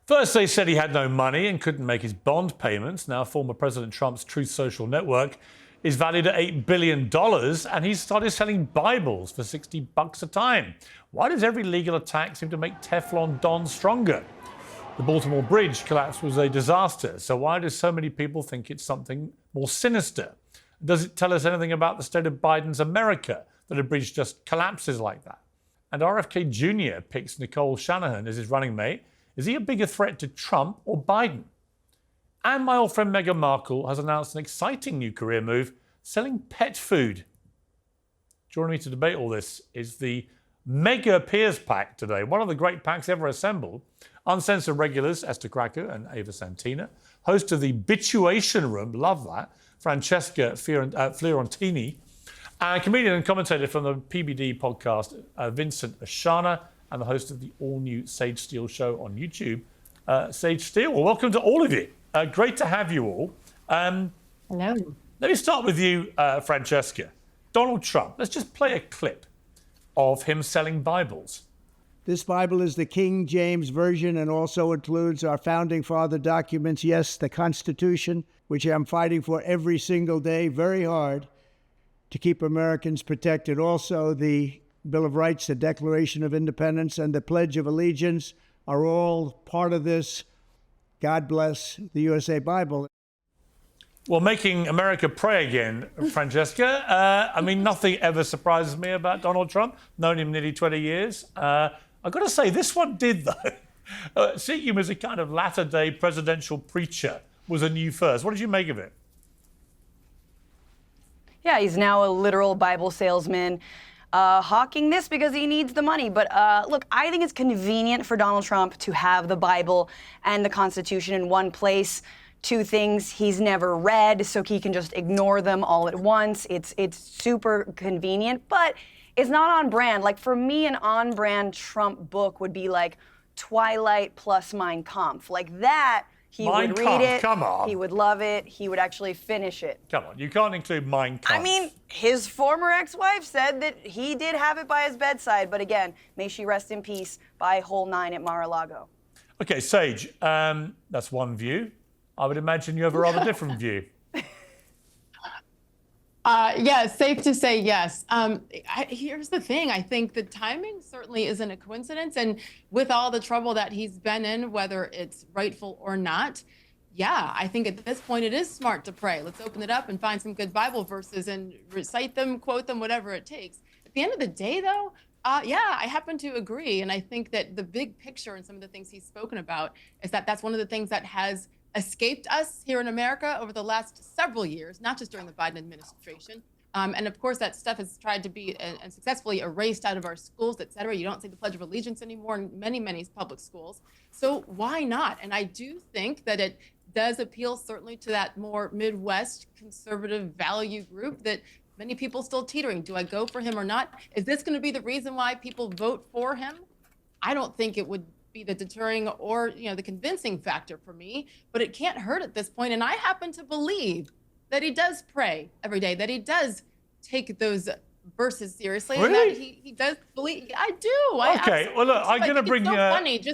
First, they said he had no money and couldn't make his bond payments. Now, former President Trump's Truth Social network is valued at $8 billion, and he's started selling Bibles for $60 a time. Why does every legal attack seem to make Teflon Don stronger? The Baltimore Bridge collapse was a disaster, so why do so many people think it's something more sinister? Does it tell us anything about the state of Biden's America that a bridge just collapses like that? And RFK Jr. picks Nicole Shanahan as his running mate. Is he a bigger threat to Trump or Biden? And my old friend Meghan Markle has announced an exciting new career move, selling pet food. Joining me to debate all this is the Mega Piers pack today, one of the great packs ever assembled. Uncensored regulars Esther Krakue and Ava Santina. Host of the Bituation Room, love that, Francesca Fiorentini. And comedian and commentator from the PBD podcast, Vincent Oshana, and the host of the all-new Sage Steele show on YouTube, Sage Steele. Well, welcome to all of you. Great to have you all. Hello. Let me start with you, Francesca. Donald Trump. Let's just play a clip of him selling Bibles. This Bible is the King James Version and also includes our founding father documents. Yes, the Constitution, which I'm fighting for every single day, very hard, to keep Americans protected. Also, the Bill of Rights, the Declaration of Independence, and the Pledge of Allegiance are all part of this. God bless the USA Bible. Well, making America pray again, Francesca. I mean, nothing ever surprises me about Donald Trump. Known him nearly 20 years. I've got to say, this one did, though. Seeing him as a kind of latter-day presidential preacher was a new first. What did you make of it? Yeah, he's now a literal Bible salesman, hawking this because he needs the money. But look, I think it's convenient for Donald Trump to have the Bible and the Constitution in one place. Two things he's never read, so he can just ignore them all at once. It's super convenient, but it's not on brand. Like, for me, an on-brand Trump book would be like Twilight plus Mein Kampf. Like that, he would read it. Come on. He would love it. He would actually finish it. Come on, you can't include Mein Kampf. I mean, his former ex-wife said that he did have it by his bedside, but again, may she rest in peace, by whole 9 at Mar-a-Lago. Okay, Sage, that's one view. I would imagine you have a rather different view. Yeah, safe to say yes. Here's the thing. I think the timing certainly isn't a coincidence. And with all the trouble that he's been in, whether it's rightful or not, yeah, I think at this point it is smart to pray. Let's open it up and find some good Bible verses and recite them, quote them, whatever it takes. At the end of the day, though, yeah, I happen to agree. And I think that the big picture and some of the things he's spoken about is that that's one of the things that has escaped us here in America over the last several years, not just during the Biden administration. And of course, that stuff has tried to be and successfully erased out of our schools, et cetera. You don't say the Pledge of Allegiance anymore in many, many public schools. So why not? And I do think that it does appeal certainly to that more Midwest conservative value group that many people still teetering. Do I go for him or not? Is this going to be the reason why people vote for him? I don't think it would be the deterring or the convincing factor for me, but it can't hurt at this point. And I happen to believe that he does pray every day, that he does take those verses seriously, Really? and that he does believe. I do. Okay, well, look, I'm going to bring you. you. Funny.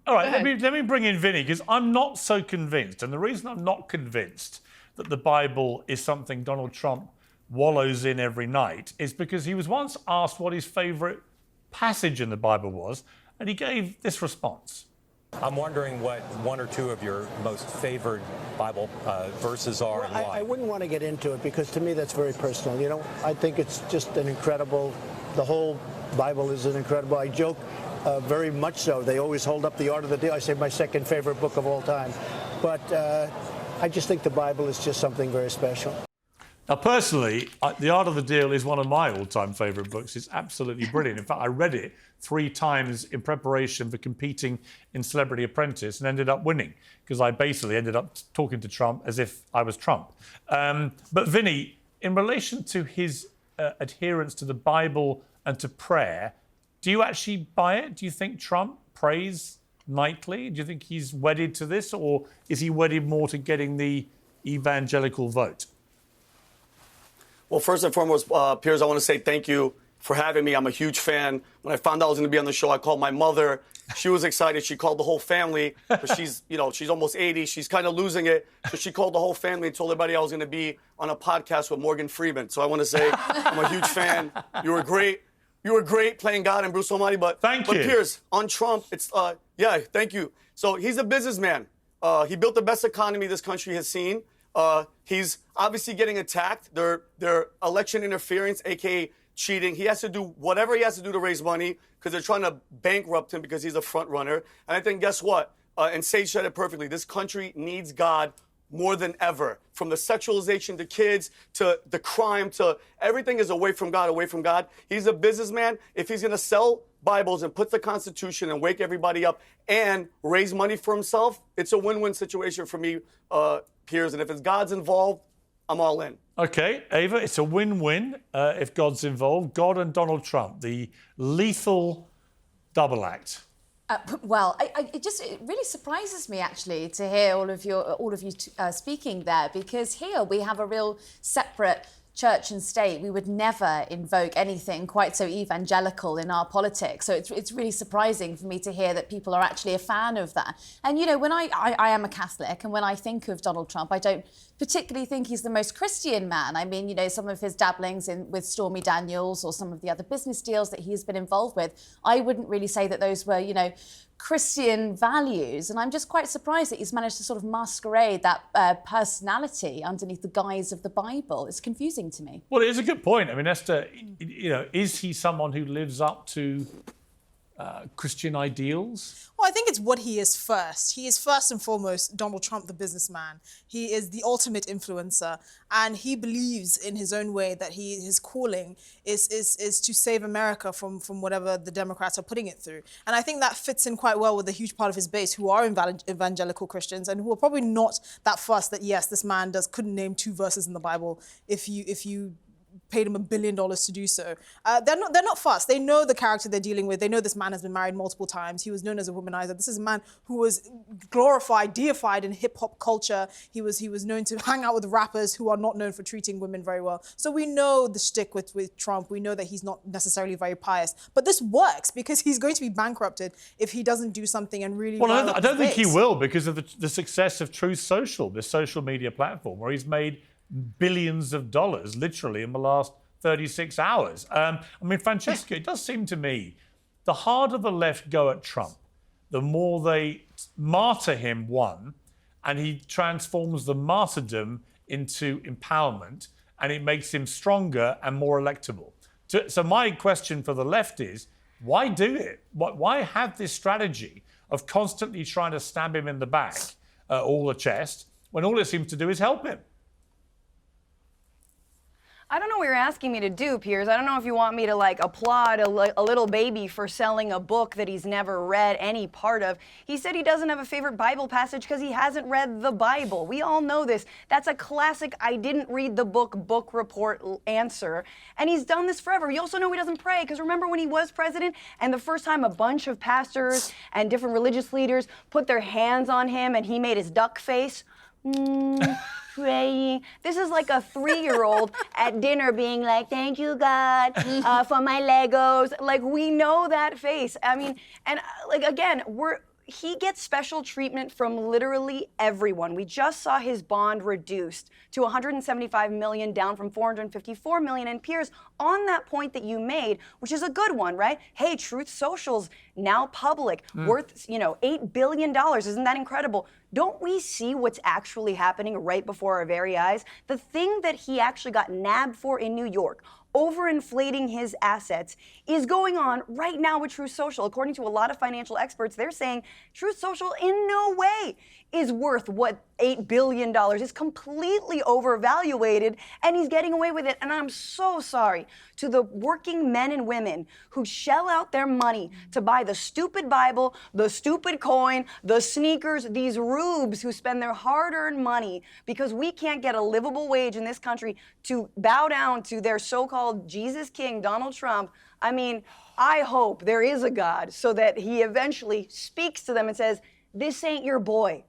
All right, let me bring in Vinny, because I'm not so convinced. And the reason I'm not convinced that the Bible is something Donald Trump wallows in every night is because he was once asked what his favorite passage in the Bible was, and he gave this response. I'm wondering what one or two of your most favored Bible verses are and why. I wouldn't want to get into it because to me that's very personal. I think it's just the whole Bible is an incredible. I joke very much so. They always hold up the Art of the Deal. I say my second favorite book of all time. But I just think the Bible is just something very special. Now, personally, The Art of the Deal is one of my all-time favourite books. It's absolutely brilliant. In fact, I read it 3 times in preparation for competing in Celebrity Apprentice and ended up winning because I basically ended up talking to Trump as if I was Trump. But Vinny, in relation to his adherence to the Bible and to prayer, do you actually buy it? Do you think Trump prays nightly? Do you think he's wedded to this, or is he wedded more to getting the evangelical vote? Well, first and foremost, Piers, I want to say thank you for having me. I'm a huge fan. When I found out I was going to be on the show, I called my mother. She was excited. She called the whole family. But she's almost 80. She's kind of losing it. So she called the whole family and told everybody I was going to be on a podcast with Morgan Freeman. So I want to say I'm a huge fan. You were great. You were great playing God and Bruce Almighty. But Piers, on Trump, it's thank you. So he's a businessman. He built the best economy this country has seen. He's obviously getting attacked. They're election interference, a.k.a. cheating. He has to do whatever he has to do to raise money because they're trying to bankrupt him because he's a front runner. And I think, guess what? And Sage said it perfectly. This country needs God more than ever. From the sexualization to kids to the crime to everything is away from God, away from God. He's a businessman. If he's going to sell Bibles and put the Constitution and wake everybody up and raise money for himself, it's a win-win situation for me, Piers. And if it's God's involved, I'm all in. Okay, Ava, it's a win-win if God's involved. God and Donald Trump, the lethal double act. It really surprises me actually to hear all of you speaking there, because here we have a real separate church and state. We would never invoke anything quite so evangelical in our politics. So it's really surprising for me to hear that people are actually a fan of that. And, when I am a Catholic, and when I think of Donald Trump, I don't particularly think he's the most Christian man. I mean, some of his dabblings with Stormy Daniels or some of the other business deals that he's been involved with, I wouldn't really say that those were, Christian values. And I'm just quite surprised that he's managed to sort of masquerade that personality underneath the guise of the Bible. It's confusing to me. Well, it is a good point. I mean, Esther, is he someone who lives up to Christian ideals? Well, I think it's what he is first. He is first and foremost Donald Trump, the businessman. He is the ultimate influencer, and he believes in his own way that his calling is to save America from whatever the Democrats are putting it through. And I think that fits in quite well with a huge part of his base who are evangelical Christians and who are probably not that fussed that, yes, this man couldn't name 2 verses in the Bible if you paid him $1 billion to do so. They're not fussed. They know the character they're dealing with. They know this man has been married multiple times. He was known as a womanizer. This is a man who was glorified, deified in hip hop culture. He was known to hang out with rappers who are not known for treating women very well. So we know the shtick with Trump. We know that he's not necessarily very pious. But this works because he's going to be bankrupted if he doesn't do something and really. Well, I don't think he will, because of the success of Truth Social, this social media platform where he's made billions of dollars, literally, in the last 36 hours. I mean, Francesca, it does seem to me the harder the left go at Trump, the more they martyr him, one, and he transforms the martyrdom into empowerment, and it makes him stronger and more electable. So my question for the left is, why do it? Why have this strategy of constantly trying to stab him in the back or the chest when all it seems to do is help him? I don't know what you're asking me to do, Piers. I don't know if you want me to applaud a little baby for selling a book that he's never read any part of. He said he doesn't have a favorite Bible passage because he hasn't read the Bible. We all know this. That's a classic I didn't read the book report answer. And he's done this forever. You also know he doesn't pray, because remember when he was president and the first time a bunch of pastors and different religious leaders put their hands on him and he made his duck face? Praying. This is like a 3-year-old at dinner being like, thank you, God, for my Legos. We know that face. I mean, and again, he gets special treatment from literally everyone. We just saw his bond reduced to $175 million, down from $454 million. And Piers, on that point that you made, which is a good one, right? Hey, Truth Social's now public, worth, $8 billion. Isn't that incredible? Don't we see what's actually happening right before our very eyes? The thing that he actually got nabbed for in New York, overinflating his assets, is going on right now with Truth Social. According to a lot of financial experts, they're saying Truth Social in no way is worth what $8 billion is, completely overvaluated, and he's getting away with it. And I'm so sorry to the working men and women who shell out their money to buy the stupid Bible, the stupid coin, the sneakers, these rubes who spend their hard-earned money because we can't get a livable wage in this country to bow down to their so-called Jesus King, Donald Trump. I mean, I hope there is a God so that he eventually speaks to them and says, this ain't your boy.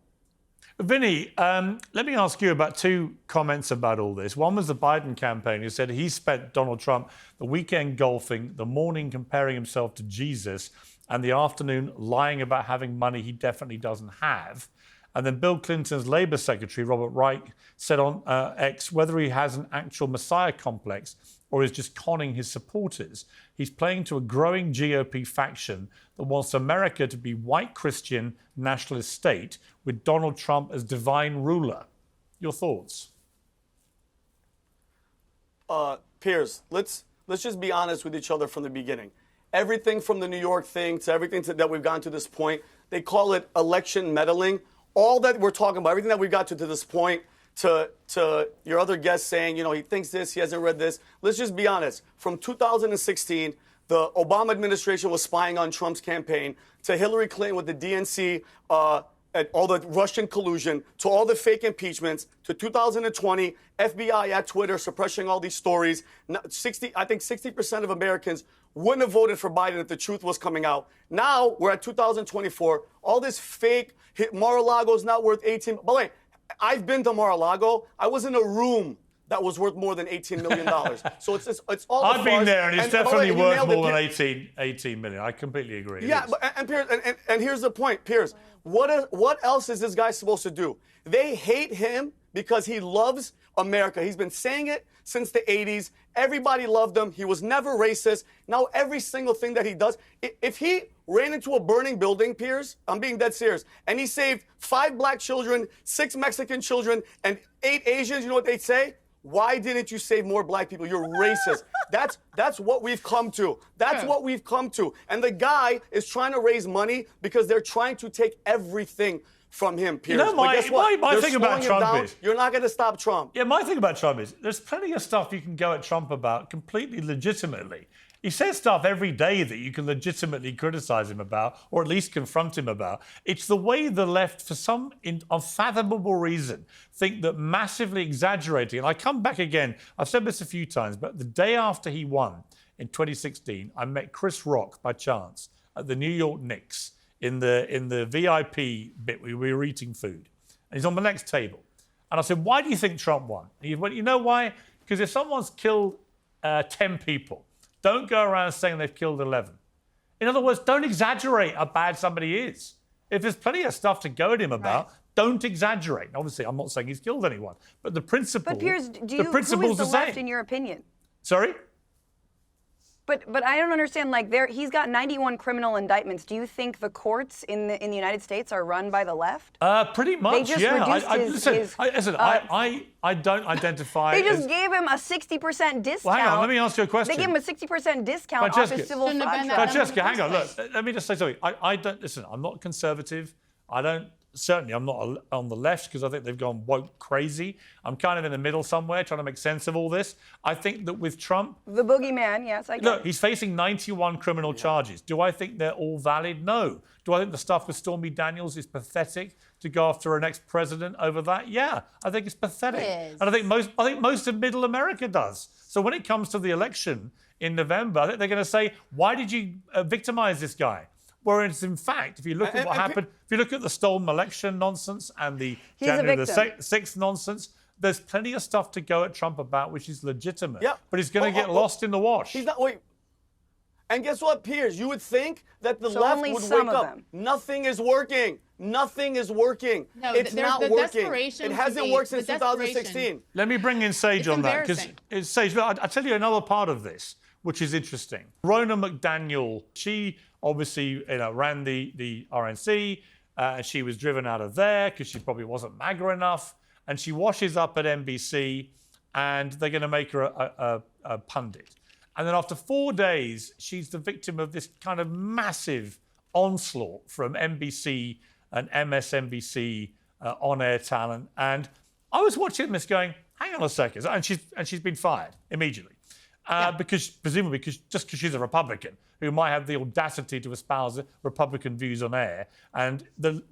Vinny, let me ask you about two comments about all this. One was the Biden campaign, who said he spent Donald Trump the weekend golfing, the morning comparing himself to Jesus, and the afternoon lying about having money he definitely doesn't have. And then Bill Clinton's Labour Secretary, Robert Reich, said on X whether he has an actual Messiah complex or is just conning his supporters. He's playing to a growing GOP faction that wants America to be white Christian nationalist state with Donald Trump as divine ruler. Your thoughts? Piers, let's just be honest with each other from the beginning. Everything from the New York thing to everything that we've gotten to this point, they call it election meddling. All that we're talking about, everything that we got to this point, to your other guest saying, you know, he thinks this, he hasn't read this. Let's just be honest. From 2016, the Obama administration was spying on Trump's campaign, to Hillary Clinton with the DNC and all the Russian collusion, to all the fake impeachments, to 2020, FBI at Twitter suppressing all these stories. I think 60% of Americans wouldn't have voted for Biden if the truth was coming out. Now we're at 2024. All this fake, Mar-a-Lago's not worth 18. By the way, I've been to Mar-a-Lago. I was in a room that was worth more than $18 million. So it's all I've been there, and it's definitely worth more than 18 million. I completely agree. Yeah, and Piers, and here's the point, Piers. What else is this guy supposed to do? They hate him because he loves America. He's been saying it since the 80s. Everybody loved him. He was never racist. Now every single thing that he does, if he ran into a burning building, Piers, I'm being dead serious, and he saved 5 black children, 6 Mexican children, and 8 Asians, you know what they'd say? Why didn't you save more black people? You're racist. That's what we've come to. That's what we've come to. And the guy is trying to raise money because they're trying to take everything from him, Piers. You know, my thing about Trump is... You're not going to stop Trump. Yeah, my thing about Trump is there's plenty of stuff you can go at Trump about completely legitimately. He says stuff every day that you can legitimately criticize him about, or at least confront him about. It's the way the left, for some unfathomable reason, think that massively exaggerating, and I come back again, I've said this a few times, but the day after he won in 2016, I met Chris Rock by chance at the New York Knicks in the VIP bit where we were eating food. And he's on the next table. And I said, why do you think Trump won? And he went, you know why? Because if someone's killed 10 people, don't go around saying they've killed 11. In other words, don't exaggerate how bad somebody is. If there's plenty of stuff to go at him about, don't exaggerate. Obviously, I'm not saying he's killed anyone, but the principle. But Piers, who is the left in your opinion? Sorry? But I don't understand. Like, he's got 91 criminal indictments. Do you think the courts in the United States are run by the left? Pretty much. They just reduced I don't identify. They just gave him a 60% discount. Well, hang on. Let me ask you a question. They gave him a 60% discount off his civil fraud charge. Francesca, hang on. Look, let me just say something. I don't listen. I'm not conservative. I'm not on the left because I think they've gone woke crazy. I'm kind of in the middle somewhere trying to make sense of all this. I think that with Trump... The boogeyman, yes, I get Look, he's facing 91 criminal charges. Do I think they're all valid? No. Do I think the stuff with Stormy Daniels is pathetic to go after an ex-president over that? Yeah, I think it's pathetic. And I think most of middle America does. So when it comes to the election in November, I think they're going to say, why did you victimize this guy? Whereas, in fact, if you look at what happened, if you look at the stolen election nonsense and the January the 6th nonsense, there's plenty of stuff to go at Trump about, which is legitimate. Yeah. But he's going to get lost in the wash. He's not. Wait. And guess what, Piers? You would think that the left would wake up. Nothing is working. Nothing is working. No, it's not working. It hasn't worked since 2016. Let me bring in Sage on that, because Sage, look, I'll tell you another part of this, which is interesting. Ronna McDaniel, she obviously ran the RNC, and she was driven out of there because she probably wasn't MAGA enough, and she washes up at NBC, and they're going to make her a pundit. And then after 4 days, she's the victim of this kind of massive onslaught from NBC and MSNBC on-air talent. And I was watching this going, hang on a second, and she's been fired immediately. Presumably because she's a Republican who might have the audacity to espouse Republican views on air, and the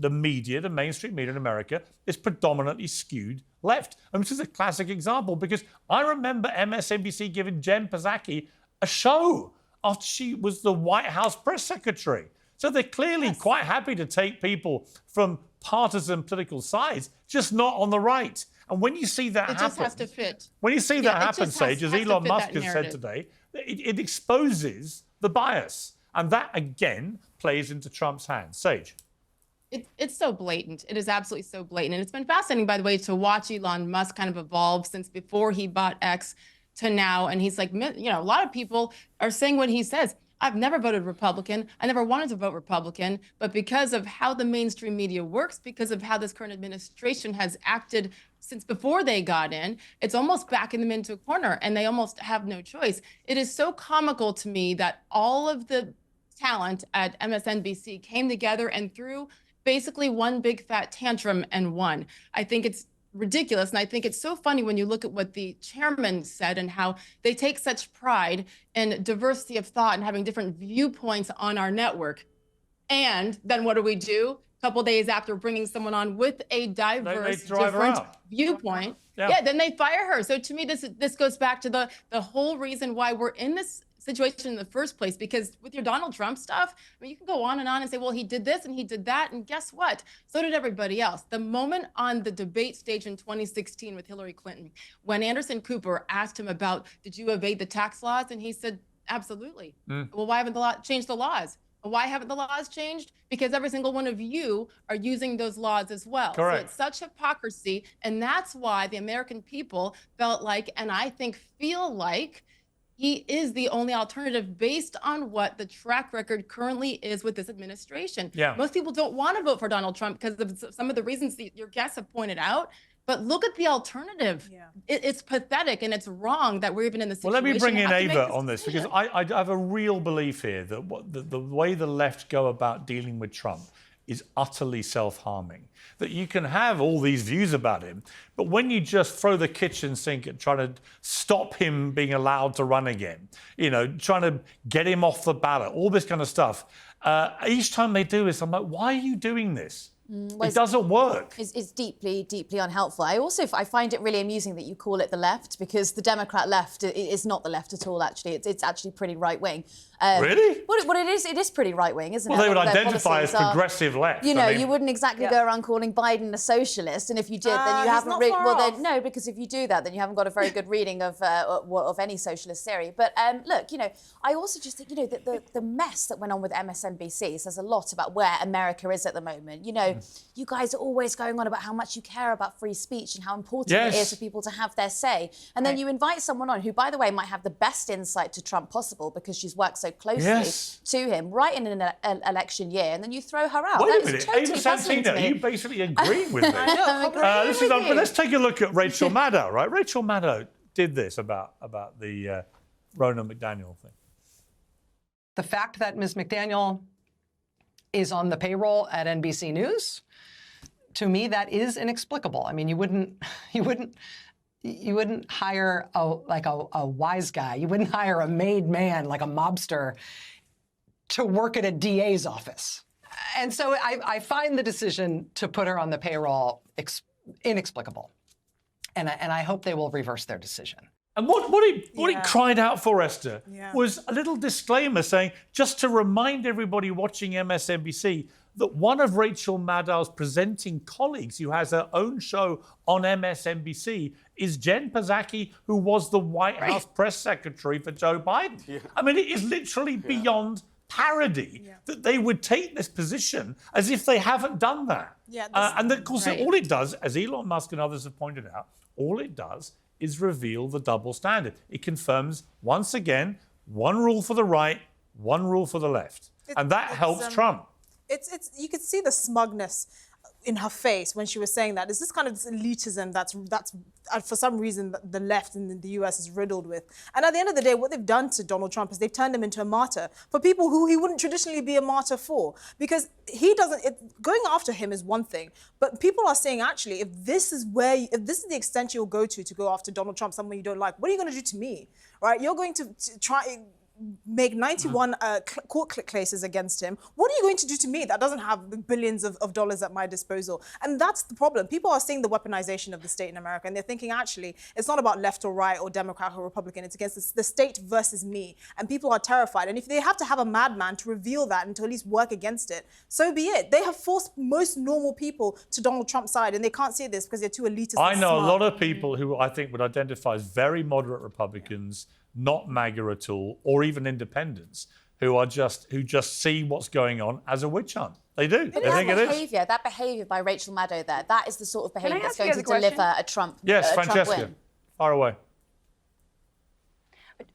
media, the mainstream media in America, is predominantly skewed left. And this is a classic example because I remember MSNBC giving Jen Psaki a show after she was the White House press secretary. So they're clearly quite happy to take people from partisan political sides, just not on the right. And when you see that happen... It just has to fit. When you see that happen, Sage, as Elon Musk has said today, it exposes the bias. And that, again, plays into Trump's hands. Sage. It's so blatant. It is absolutely so blatant. And it's been fascinating, by the way, to watch Elon Musk kind of evolve since before he bought X to now. And he's like, you know, a lot of people are saying what he says. I've never voted Republican. I never wanted to vote Republican. But because of how the mainstream media works, because of how this current administration has acted since before they got in, it's almost backing them into a corner and they almost have no choice. It is so comical to me that all of the talent at MSNBC came together and threw basically one big fat tantrum and won. I think it's ridiculous. And I think it's so funny when you look at what the chairman said and how they take such pride in diversity of thought and having different viewpoints on our network. And then what do? A couple days after bringing someone on with a diverse, different viewpoint, then they fire her. So to me, this goes back to the whole reason why we're in this situation in the first place, because with your Donald Trump stuff, I mean, you can go on and say, well, he did this and he did that, and guess what? So did everybody else. The moment on the debate stage in 2016 with Hillary Clinton, when Anderson Cooper asked him about, did you evade the tax laws? And he said, absolutely. Well, why haven't the changed the laws? Why haven't the laws changed? Because every single one of you are using those laws as well. Correct. So it's such hypocrisy, and that's why the American people felt like, and I think feel like, he is the only alternative based on what the track record currently is with this administration. Most people don't want to vote for Donald Trump because of some of the reasons that your guests have pointed out. But look at the alternative. It's pathetic and it's wrong that we're even in this situation. Well, let me bring in Ava on this, because I have a real belief here that the way the left go about dealing with Trump is utterly self-harming. That you can have all these views about him, but when you just throw the kitchen sink at trying to stop him being allowed to run again, you know, trying to get him off the ballot, all this kind of stuff, each time they do this, I'm like, why are you doing this? It doesn't work. It's deeply, deeply unhelpful. I find it really amusing that you call it the left, because the Democrat left is not the left at all, actually. It's actually pretty right-wing. Really? Well, it is pretty right-wing, isn't it? Well, they would identify as progressive left. You know, you wouldn't exactly go around calling Biden a socialist, and if you did, then you haven't really... Well, then, no, because if you do that, then you haven't got a very good reading of any socialist theory. But look, you know, I also just think, you know, that the mess that went on with MSNBC says a lot about where America is at the moment. You know, you guys are always going on about how much you care about free speech and how important it is for people to have their say. And then you invite someone on who, by the way, might have the best insight to Trump possible because she's worked so closely to him right in an election year, and then you throw her out. Wait a minute, Ava Santina, you basically agreeing with me. But let's take a look at Rachel Maddow, right? Rachel Maddow did this about the Ronna McDaniel thing. The fact that Ms. McDaniel is on the payroll at NBC News, to me, that is inexplicable. I mean, you wouldn't hire a wise guy. You wouldn't hire a made man like a mobster to work at a DA's office. And so I find the decision to put her on the payroll inexplicable. And I hope they will reverse their decision. And what he cried out for, Esther, was a little disclaimer saying, just to remind everybody watching MSNBC, that one of Rachel Maddow's presenting colleagues, who has her own show on MSNBC, is Jen Psaki, who was the White House press secretary for Joe Biden. I mean, it is literally beyond parody that they would take this position as if they haven't done that. And of course, all it does, as Elon Musk and others have pointed out, all it does is reveal the double standard. It confirms, once again, one rule for the right, one rule for the left. And that helps Trump. You could see the smugness in her face when she was saying that. It's this kind of elitism that's for some reason the left in the US is riddled with. And at the end of the day, what they've done to Donald Trump is they've turned him into a martyr for people who he wouldn't traditionally be a martyr for. Because going after him is one thing, but people are saying, actually, if this is the extent you'll go to go after Donald Trump, someone you don't like, what are you going to do to me? Right? You're going to try make 91 court cases against him. What are you going to do to me that doesn't have billions of dollars at my disposal? And that's the problem. People are seeing the weaponization of the state in America, and they're thinking, actually, it's not about left or right or Democrat or Republican. It's against the state versus me. And people are terrified. And if they have to have a madman to reveal that and to at least work against it, so be it. They have forced most normal people to Donald Trump's side, and they can't see this because they're too elitist. I know smart. a lot of people who I think would identify as very moderate Republicans, not MAGA at all, or even independents, who just see what's going on as a witch hunt. They do. They think it is. That behaviour by Rachel Maddow there, that is the sort of behaviour that's ask you going to guys a question? deliver a Trump Yes, Trump Francesca, win. far away.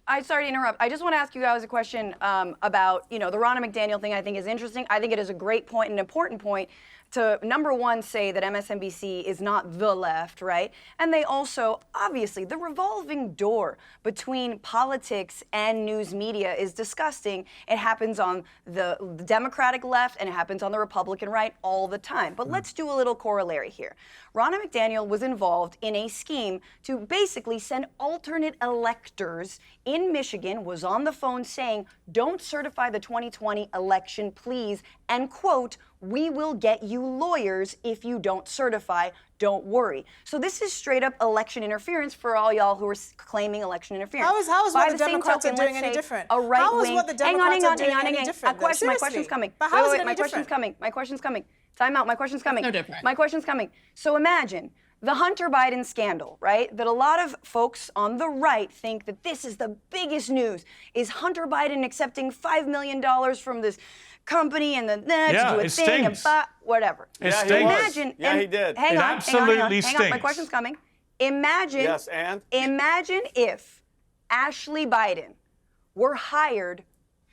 I'm sorry to interrupt. I just want to ask you guys a question about, the Ronna McDaniel thing. I think is interesting. I think it is a great point, an important point to, number one, say that MSNBC is not the left, right? And they also, obviously, the revolving door between politics and news media is disgusting. It happens on the Democratic left and it happens on the Republican right all the time. But let's do a little corollary here. Ronna McDaniel was involved in a scheme to basically send alternate electors in Michigan, was on the phone saying, don't certify the 2020 election, please, and quote, we will get you lawyers if you don't certify, don't worry. So this is straight up election interference for all y'all who are claiming election interference. How is what the Democrats are doing any different? How is what the Democrats are doing any different? My question's coming. But how is it my any question's coming. My question's coming. Time out. My question's coming. No different. My question's coming. So imagine the Hunter Biden scandal, right? That a lot of folks on the right think that this is the biggest news. Is Hunter Biden accepting $5 million from this company and to do a it thing stinks. and whatever? It stinks. Imagine. Yeah, he did. Hang on. absolutely Hang on. My stinks. question's coming. Imagine. Yes, and? Imagine if Ashley Biden were hired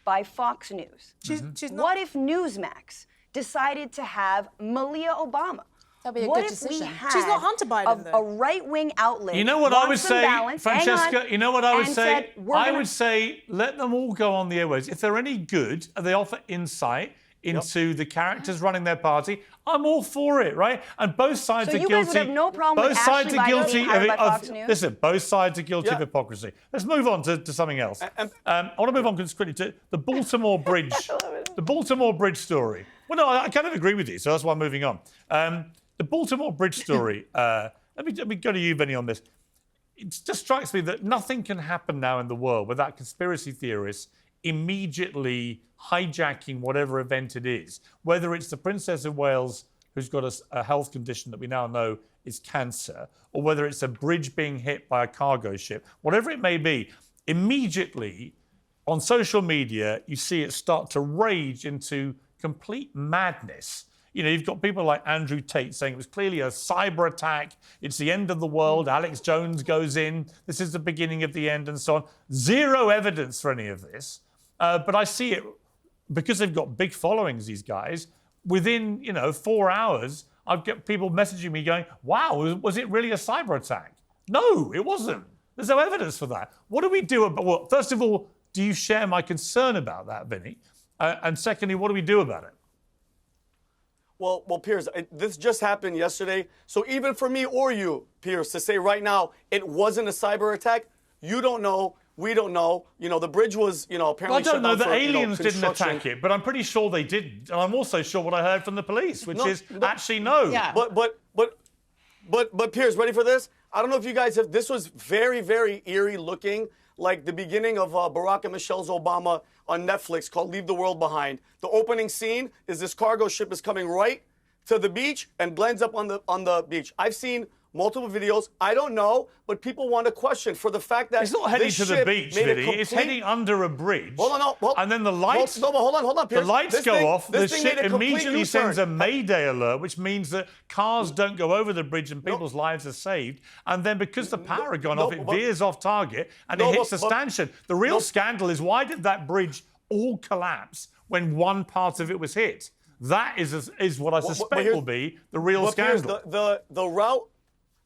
by Fox News. She's not. What if Newsmax decided to have Malia Obama? That'd be a What good if we decision. had She's not Hunter Biden, a though. right-wing outlet? You know what I would wants some say, balance, hang Francesca? on, You know what I would and say? said, we're I gonna- would say let them all go on the airwaves. If they're any good and they offer insight into the characters running their party, I'm all for it, right? And both sides So are you guilty. guys would have no problem both with sides Ashley are Biden guilty being hired by Fox News? Listen, both sides are guilty of Yeah. hypocrisy. Let's move on to something else. I want to move on quickly to the Baltimore Bridge. The Baltimore Bridge story. Well, no, I kind of agree with you, so that's why I'm moving on. The Baltimore Bridge story. Let me go to you, Vinny, on this. It just strikes me that nothing can happen now in the world without conspiracy theorists immediately hijacking whatever event it is, whether it's the Princess of Wales who's got a health condition that we now know is cancer, or whether it's a bridge being hit by a cargo ship, whatever it may be, immediately on social media, you see it start to rage into complete madness. You know, you've got people like Andrew Tate saying it was clearly a cyber attack. It's the end of the world. Alex Jones goes in. This is the beginning of the end and so on. Zero evidence for any of this. But I see it because they've got big followings, these guys. Within, 4 hours, I've got people messaging me going, wow, was it really a cyber attack? No, it wasn't. There's no evidence for that. What do we do about, well, first of all, do you share my concern about that, Vinny? And secondly, what do we do about it? Well, Piers, this just happened yesterday. So even for me or you, Piers, to say right now it wasn't a cyber attack, you don't know, we don't know. The bridge was, apparently. Well, I don't know. shut The down for, aliens didn't construction. attack it, but I'm pretty sure they didn't. And I'm also sure what I heard from the police, which is actually no. Yeah. But Piers, ready for this? I don't know if you guys have. This was very, very eerie looking, like the beginning of Barack and Michelle's Obama on Netflix called Leave the World Behind. The opening scene is this cargo ship is coming right to the beach and blends up on the beach. I've seen multiple videos. I don't know, but people want to question for the fact that It's not heading this to the ship beach, made a Vinny. It's complete- heading under a bridge. Hold on, and then the lights. Hold on, Piers. The lights This go thing- off. The this thing ship made a complete immediately U-turn. sends a Mayday alert, which means that cars don't go over the bridge and people's lives are saved. And then because the power had gone off, it veers off target and it hits the stanchion. The real scandal is why did that bridge all collapse when one part of it was hit? That is what I suspect will be the real scandal. Piers,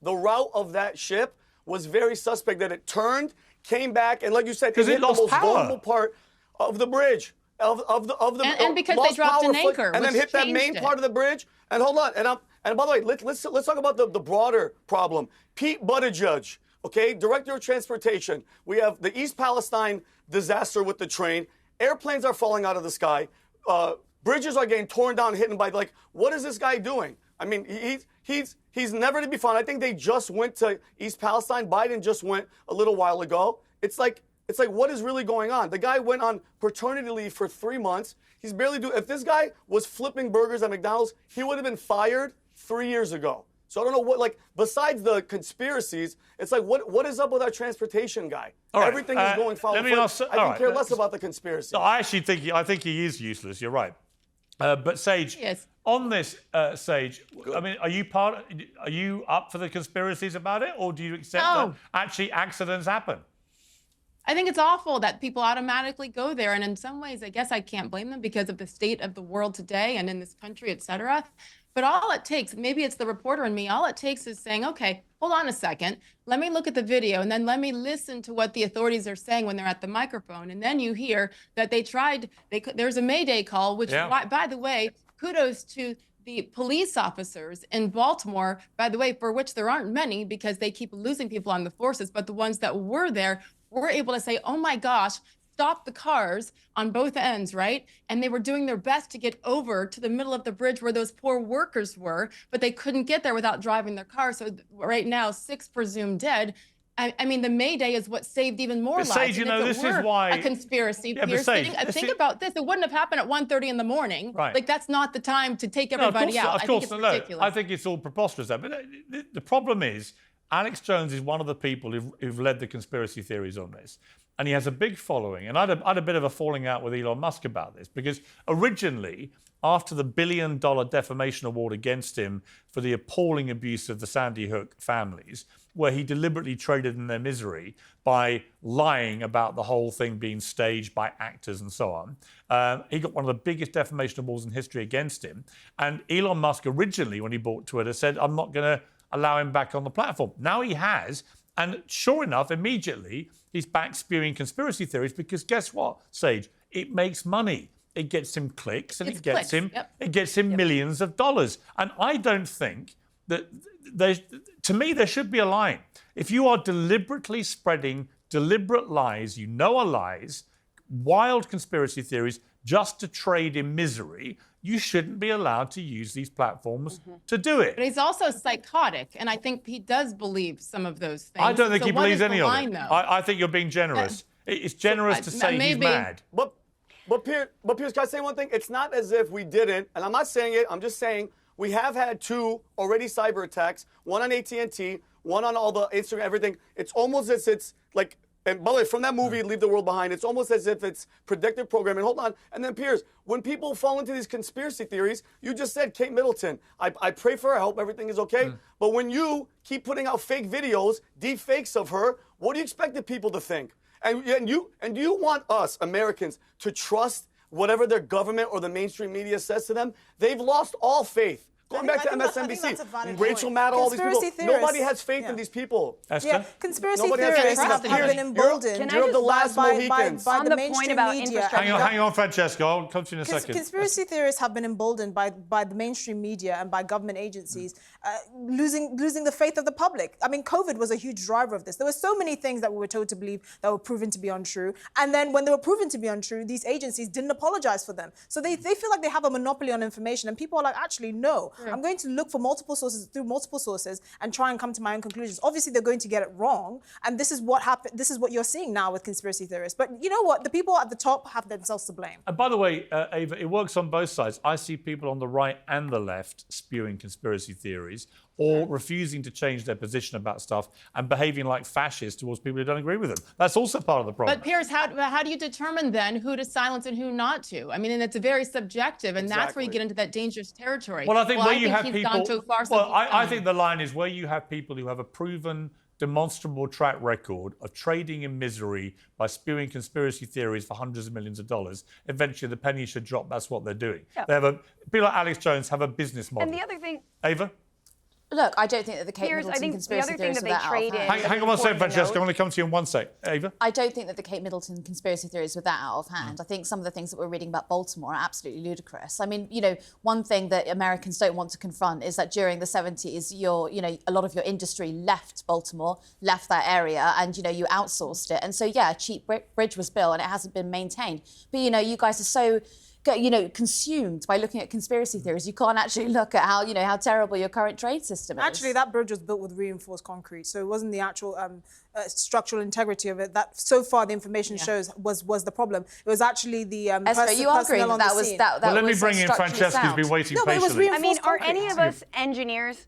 the route of that ship was very suspect. That it turned, came back, and like you said, 'Cause it hit the lost most power. vulnerable part of the bridge. And because they lost dropped an power anchor, and then which hit that changed main it. part of the bridge. And hold on, and by the way, let's talk about the broader problem. Pete Buttigieg, okay? Director of Transportation. We have the East Palestine disaster with the train. Airplanes are falling out of the sky. Bridges are getting torn down, hidden by, like, what is this guy doing? I mean, he's never to be found. I think they just went to East Palestine. Biden just went a little while ago. It's like, what is really going on? The guy went on paternity leave for 3 months. He's barely doing. If this guy was flipping burgers at McDonald's, he would have been fired 3 years ago. So I don't know what, like, besides the conspiracies, it's like, what is up with our transportation guy? All right, Everything is going foul. I can care less about the conspircy. No, I think he is useless. You're right. But Sage, Yes. on this, Sage, I mean, are you up for the conspiracies about it, or do you accept that actually accidents happen? I think it's awful that people automatically go there. And in some ways, I guess I can't blame them because of the state of the world today and in this country, et cetera. But all it takes, maybe it's the reporter in me, all it takes is saying, okay, hold on a second. Let me look at the video and then let me listen to what the authorities are saying when they're at the microphone. And then you hear that there's a Mayday call, which, by the way, kudos to the police officers in Baltimore, by the way, for which there aren't many because they keep losing people on the forces, but the ones that were there were able to say, oh my gosh, stop the cars on both ends, right? And they were doing their best to get over to the middle of the bridge where those poor workers were, but they couldn't get there without driving their car. So right now, 6 presumed dead. I mean, the Mayday is what saved even more lives. Sage, you know, this is why a conspiracy. Yeah, Piers, Sage, think about this. It wouldn't have happened at 1:30 in the morning. Right. Like, that's not the time to take everybody out. Of course, I think it's ridiculous. I think it's all preposterous. But the problem is, Alex Jones is one of the people who've led the conspiracy theories on this. And he has a big following. And I had a bit of a falling out with Elon Musk about this, because originally, after the $1 billion defamation award against him for the appalling abuse of the Sandy Hook families, where he deliberately traded in their misery by lying about the whole thing being staged by actors and so on, he got one of the biggest defamation awards in history against him. And Elon Musk originally, when he bought Twitter, said, I'm not going to allow him back on the platform. Now he has. And sure enough, immediately, he's back spewing conspiracy theories because guess what, Sage? It makes money. It gets him clicks and it gets him millions of dollars. And I don't think that to me, there should be a line. If you are deliberately spreading deliberate lies, you know are lies, wild conspiracy theories, just to trade in misery, you shouldn't be allowed to use these platforms to do it. But he's also psychotic, and I think he does believe some of those things. I don't think he believes any of it. I think you're being generous. It's generous to say he's mad. But Piers, can I say one thing? It's not as if we didn't, and I'm not saying it, I'm just saying we have had 2 already cyber attacks, one on AT&T, one on all the Instagram, everything. It's almost as it's like, and by the way, from that movie, Leave the World Behind, it's almost as if it's predictive programming. Hold on. And then, Piers, when people fall into these conspiracy theories, you just said Kate Middleton. I pray for her. I hope everything is okay. But when you keep putting out fake videos, deep fakes of her, what do you expect the people to think? And do you want us, Americans, to trust whatever their government or the mainstream media says to them? They've lost all faith. Going back to MSNBC, Rachel Maddow, all these people. Nobody has faith in these people. Esther? Yeah, conspiracy theorists have been emboldened You're the last Mohicans. by the mainstream media. Hang on, Francesca. I'll come to you in a second. Conspiracy theorists have been emboldened by the mainstream media and by government agencies, losing the faith of the public. I mean, COVID was a huge driver of this. There were so many things that we were told to believe that were proven to be untrue. And then when they were proven to be untrue, these agencies didn't apologize for them. So they feel like they have a monopoly on information. And people are like, actually, no. I'm going to look for multiple sources and try and come to my own conclusions. Obviously, they're going to get it wrong, and this is what happened. This is what you're seeing now with conspiracy theorists. But you know what? The people at the top have themselves to blame. And by the way, Ava, it works on both sides. I see people on the right and the left spewing conspiracy theories or refusing to change their position about stuff and behaving like fascists towards people who don't agree with them. That's also part of the problem. But Piers, how do you determine then who to silence and who not to? I mean, and it's very subjective, and that's where you get into that dangerous territory. Well, I think where you have people. I think the line is where you have people who have a proven, demonstrable track record of trading in misery by spewing conspiracy theories for hundreds of millions of dollars. Eventually, the penny should drop. That's what they're doing. Yeah. People like Alex Jones have a business model. And the other thing, Ava. Look, I don't think that the Kate Piers, I Middleton think the conspiracy other thing theories that were they that out of trade in- hand. Hang on one second, important to Francesca. I note- want to come to you in 1 sec. Ava? I don't think that the Kate Middleton conspiracy theories were that out of hand. I think some of the things that we're reading about Baltimore are absolutely ludicrous. I mean, one thing that Americans don't want to confront is that during the 70s, a lot of your industry left Baltimore, left that area, and, you outsourced it. And so, yeah, a cheap bridge was built and it hasn't been maintained. But, you guys are so consumed by looking at conspiracy theories. You can't actually look at how terrible your current trade system is. Actually, that bridge was built with reinforced concrete, so it wasn't the actual structural integrity of it that, so far, the information shows was the problem. It was actually the Esther, you are agreeing that was that Well, let me was bring in structurally Francesca, who's sound. been waiting No, but it was patiently. I mean, are concrete. any of us engineers?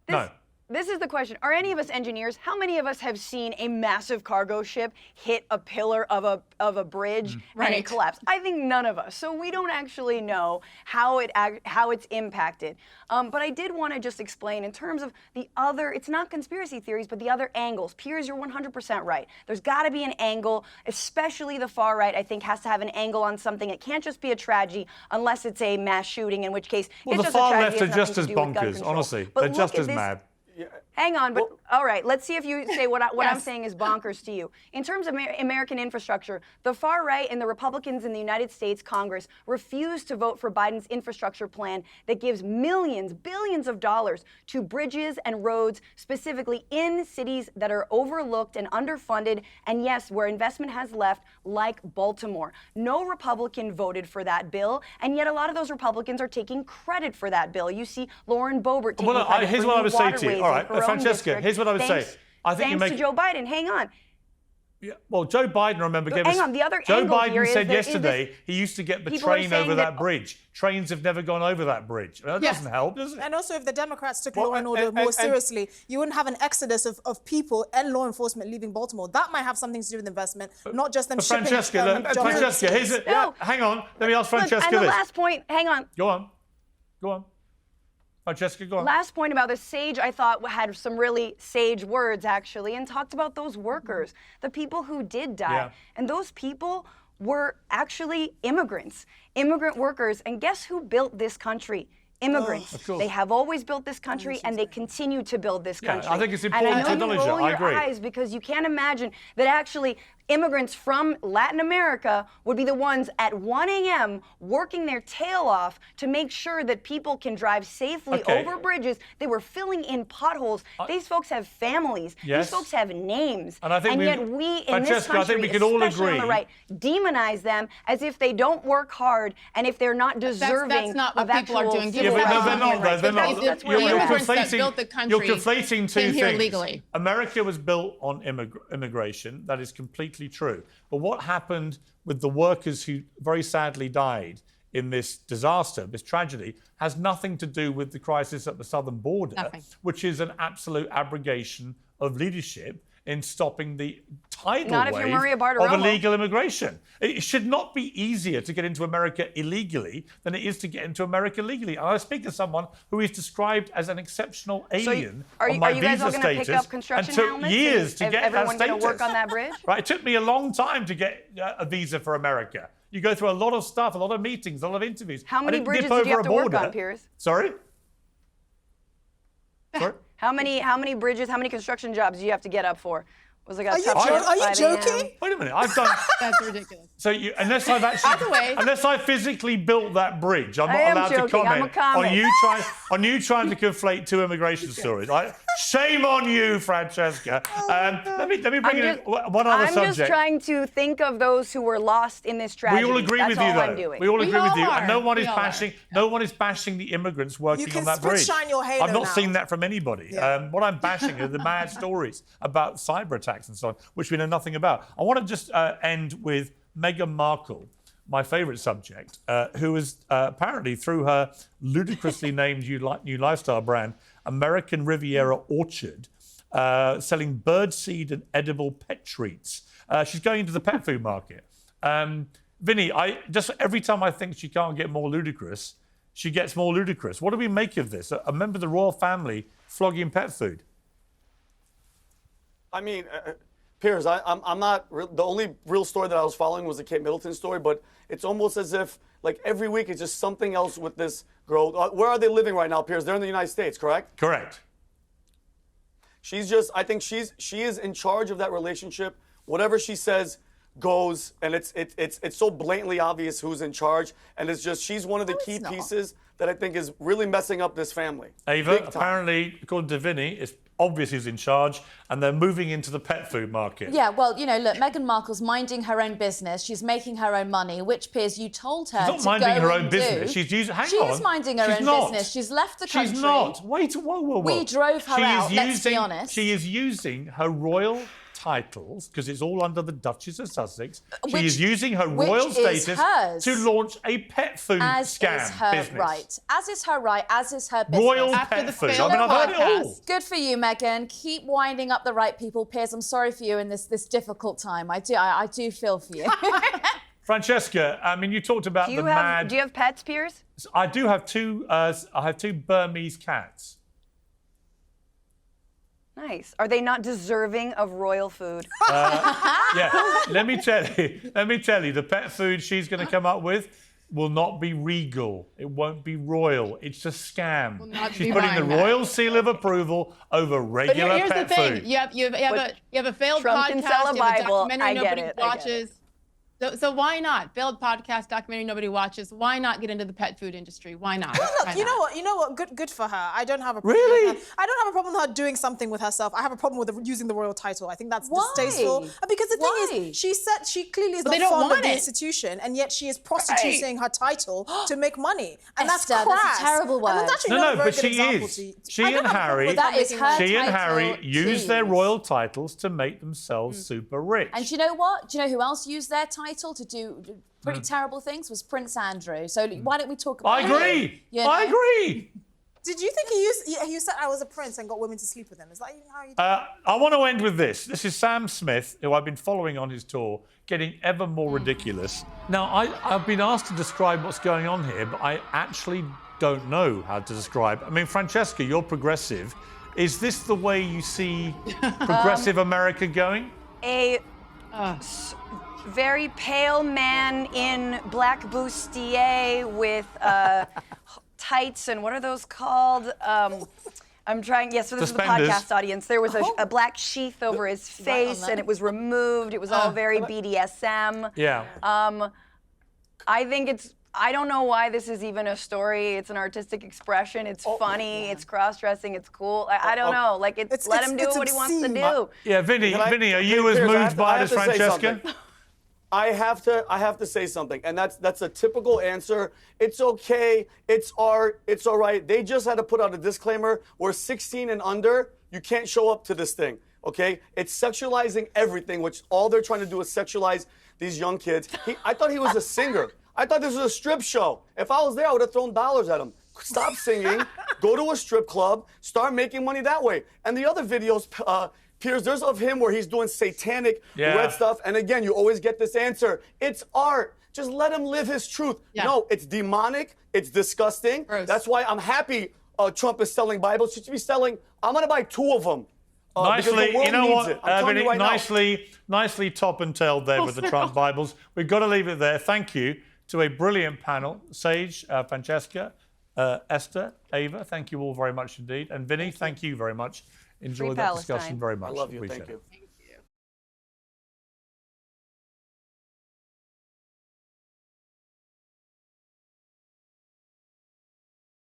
No. This is the question. Are any of us engineers? How many of us have seen a massive cargo ship hit a pillar of a bridge and it Right. collapse? I think none of us. So we don't actually know how it's impacted. But I did want to just explain in terms of the other. It's not conspiracy theories, but the other angles. Piers, you're 100% right. There's got to be an angle, especially the far right. I think has to have an angle on something. It can't just be a tragedy unless it's a mass shooting, in which case Well, it's the just a far tragedy. left are It has just nothing as to do with gun bonkers, control. honestly. But They're look just at as this- mad. Hang on, but all right, let's see if you say what I'm Yes. saying is bonkers to you. In terms of American infrastructure, the far right and the Republicans in the United States Congress refuse to vote for Biden's infrastructure plan that gives millions, billions of dollars to bridges and roads, specifically in cities that are overlooked and underfunded, and yes, where investment has left, like Baltimore. No Republican voted for that bill, and yet a lot of those Republicans are taking credit for that bill. You see Lauren Boebert taking Well, credit here's for what I new would say to you. waterways All right, in her own Francesca, district. here's what I would say. I think you Thanks make- to Joe Biden. Hang on. Yeah, well, Joe Biden, remember, gave us... Hang on, the other Joe angle here Biden is said there is yesterday he used to get the people are train saying over that- that bridge. Trains have never gone over that bridge. That Yes. doesn't help, does it? And also, if the Democrats took Well, law and order and- more and- seriously, you wouldn't have an exodus of people and law enforcement leaving Baltimore. That might have something to do with investment, not just them But shipping Francesca, jobs Francesca, overseas. here's No. hang on. Let me ask Look, Francesca and the this. last point, hang on. Go on. Go on. Francesca, go on. Last point about this, Sage, I thought had some really sage words, actually, and talked about those workers, the people who did die. Yeah. And those people were actually immigrants, immigrant workers. And guess who built this country? Immigrants. Of course. They have always built this country, and they continue to build this Yeah, country. I think it's and important to I know acknowledge you that. roll I your agree. eyes because you can't imagine that actually immigrants from Latin America would be the ones at 1 a.m. working their tail off to make sure that people can drive safely Okay. over bridges. They were filling in potholes. These folks have families. Yes. These folks have names. And I think yet we in this Francesca, I country, think we can all especially on the agree- right, demonize them as if they don't work hard and if they're not deserving That's not what of people are actual doing. civil Yeah, but rights no, and they're human not. rights. They're not. That's The where we are. immigrants that built the country You're conflating two came here things. legally. America was built on immigration. That is completely true. But what happened with the workers who very sadly died in this disaster, this tragedy, has nothing to do with the crisis at the southern border, Nothing. which is an absolute abrogation of leadership in stopping the tidal Not if you're wave Maria of Bartiromo. illegal immigration. It should not be easier to get into America illegally than it is to get into America legally. And I speak as someone who is described as an exceptional alien are on you, my are you guys visa all going to pick status up construction and took helmets? years to and get that everyone status. going to work on that bridge? Right, it took me a long time to get a visa for America. You go through a lot of stuff, a lot of meetings, a lot of interviews. How I many didn't bridges dip did you over have a to work border. on, Piers? Sorry? Sorry? How many bridges, how many construction jobs do you have to get up for? Was like a Are you, tough jo- shift, are you 5 a.m.? joking? Wait a minute, I've done... That's ridiculous. So unless I've actually, By the way- unless I physically built that bridge, I'm I not am allowed joking, to I'm a comment comic. on you trying to conflate two immigration stories. Shame on you, Francesca. Let me bring in one other I'm subject. just trying to think of those who were lost in this tragedy. We all agree That's with you, all though. I'm doing. We all agree with all you, are. and no one is We all bashing. No one is bashing the immigrants working You can on that spit bridge. shine your halo I've not now. seen that from anybody. Yeah. What I'm bashing are the mad stories about cyber attacks and so on, which we know nothing about. I want to just end with Meghan Markle, my favourite subject, who is apparently through her ludicrously named new lifestyle brand, American Riviera Orchard, selling birdseed and edible pet treats. She's going into the pet food market. Vinny, every time I think she can't get more ludicrous, she gets more ludicrous. What do we make of this? A member of the royal family flogging pet food. I mean, Piers, I'm not the only real story that I was following was the Kate Middleton story, but it's almost as if like every week it's just something else with this girl. Where are they living right now, Piers? They're in the United States, correct? Correct. I think she is in charge of that relationship. Whatever she says goes, and it's so blatantly obvious who's in charge, and it's just she's one of the key pieces that I think is really messing up this family. Ava, apparently, according to Vinny, it's obvious who's in charge, and they're moving into the pet food market. Yeah, well, you know, look, Meghan Markle's minding her own business. She's making her own money, which, Piers, you told her She's not minding her own business. She is minding her own business. She's left the country. She's not. Wait, whoa. We drove her out, let's be honest. She is using her royal titles, because it's all under the Duchess of Sussex. She is using her royal status to launch a pet food scam business. As is her right, as is her business. Royal pet food. I mean, I've heard it all. Good for you, Meghan. Keep winding up the right people. Piers, I'm sorry for you in this difficult time. I do feel for you. Francesca, I mean, you talked about the mad... Do you have pets, Piers? I do have two. I have two Burmese cats. Nice. Are they not deserving of royal food? Yeah. Let me tell you, the pet food she's going to come up with will not be regal. It won't be royal. It's a scam. She's putting the royal seal of approval over regular pet food. But here's the thing. You have a failed Trump podcast. Can sell a Bible. Documentary nobody I watches. So why not? Failed podcast, documentary nobody watches. Why not get into the pet food industry? Why not? Look, you know what? Good for her. I don't have a problem. Really? I don't have a problem with her doing something with herself. I have a problem with using the royal title. I think that's distasteful. Because the thing is, she clearly is not fond of the institution, and yet she is prostituting her title to make money, and Esther, that's crass. that's a terrible word. And that's actually not a very but good she example is. to She and Harry. That is her She and Harry title, use their please. royal titles to make themselves super rich. And do you know what? Do you know who else used their title to do pretty terrible things? Was Prince Andrew. So why don't we talk about I agree. I agree. Did you think he said I was a prince and got women to sleep with him? Is that how you do it? I want to end with this. This is Sam Smith, who I've been following on his tour, getting ever more ridiculous. Now, I've been asked to describe what's going on here, but I actually don't know how to describe. I mean, Francesca, you're progressive. Is this the way you see progressive America going? A very pale man in black bustier with tights and what are those called? I'm trying. Yes, so this is the podcast audience. There was a black sheath over his face, and it was removed. It was all very BDSM. Yeah. I think it's. I don't know why this is even a story. It's an artistic expression. It's funny. It's cross-dressing. It's cool. I don't know. Like let him do what he wants to do. Yeah, Vinny, are you as moved by it as Francesca? I have to say something, and that's a typical answer. It's okay. It's art. It's all right. They just had to put out a disclaimer. We're 16 and under. You can't show up to this thing. Okay? It's sexualizing everything, which all they're trying to do is sexualize these young kids. I thought he was a singer. I thought this was a strip show. If I was there, I would have thrown dollars at him. Stop singing. Go to a strip club. Start making money that way. And the other videos. Piers, there's of him where he's doing satanic red stuff. And again, you always get this answer. It's art. Just let him live his truth. Yeah. No, it's demonic. It's disgusting. Gross. That's why I'm happy Trump is selling Bibles. He should be selling, I'm going to buy 2 of them. Nicely, you know what, Vinny, nicely top and tailed there with the Trump Bibles. We've got to leave it there. Thank you to a brilliant panel. Sage, Francesca, Esther, Ava, thank you all very much indeed. And Vinny, thank you very much. Enjoyed that discussion very much. I love you. Appreciate Thank you.